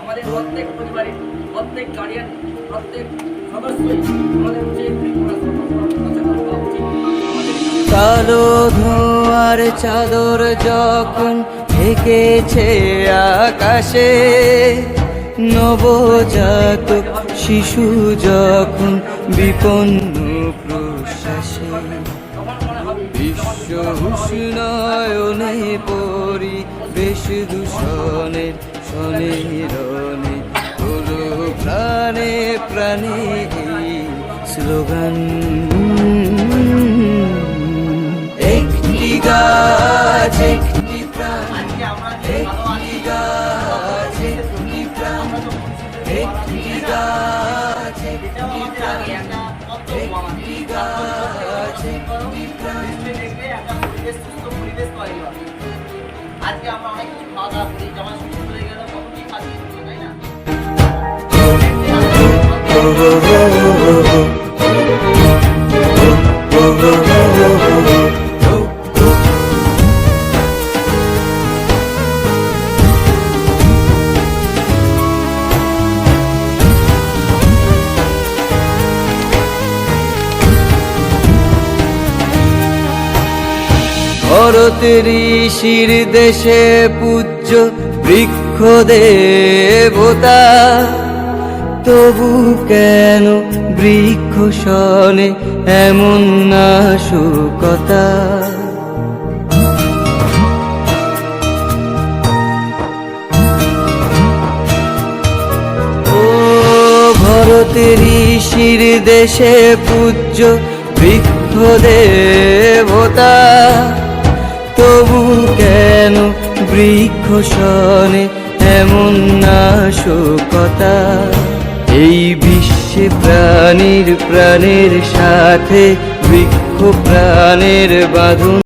আমাদের প্রত্যেক পরিবারের প্রত্যেক গার্ডিয়ান প্রত্যেক সদস্যই আমাদের উচিত কালো ধোঁয়ার চাদর যখন ঢেকেছে আকাশে, নবজাতক শিশু যখন বিপন্ন প্রশ্বাসে, বিশ্ব উষ্ণায়নে পরিবেশ দূষণের শনে রনে হলো প্রাণে প্রাণে এই স্লোগান। একটি গাছ একটি প্রাণ, একটি গাছ একটি প্রাণ, একটি গাছ একটি প্রাণ, একটি গাছ একটি প্রাণ। আজকে আমরা অনেক কিছু খাওয়া দাওয়া করি, যেমন শুরু হয়ে গেল কখন কি খাচ্ছি, তাই না? ভরতের ঋষির দেশে পূজ্য বৃক্ষ দেবতা, তবু কেন বৃক্ষ শনে এমন নাশকতা? ও ভরতের ঋষির দেশে পূজ্য বৃক্ষ দেবতা, তবু কেন বৃক্ষ শনে এমন নাশকতা? এই বিশ্বে প্রাণীর প্রাণের সাথে বৃক্ষ প্রাণের বাঁধন।